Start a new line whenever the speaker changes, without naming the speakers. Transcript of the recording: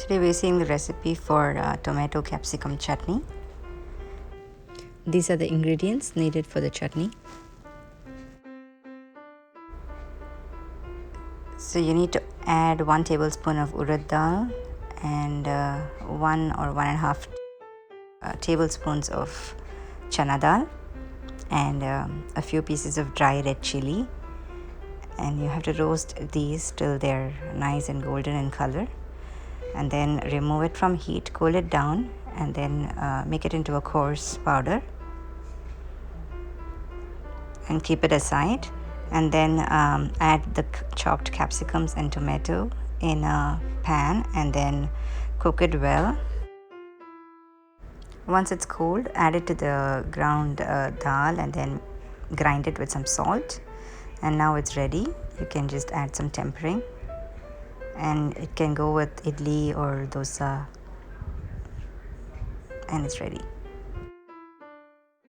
Today we're seeing the recipe for tomato capsicum chutney. These are the ingredients needed for the chutney. So you need to add 1 tablespoon of urad dal and 1 or 1.5 tablespoons of chana dal and a few pieces of dry red chili, and you have to roast these till they're nice and golden in color, and then remove it from heat, cool it down, and then make it into a coarse powder and keep it aside. And then add the chopped capsicums and tomato in a pan and then cook it well. Once it's cooled, add it to the ground dal and then grind it with some salt, and now it's ready. You can just add some tempering, and it can go with idly or dosa, and it's ready.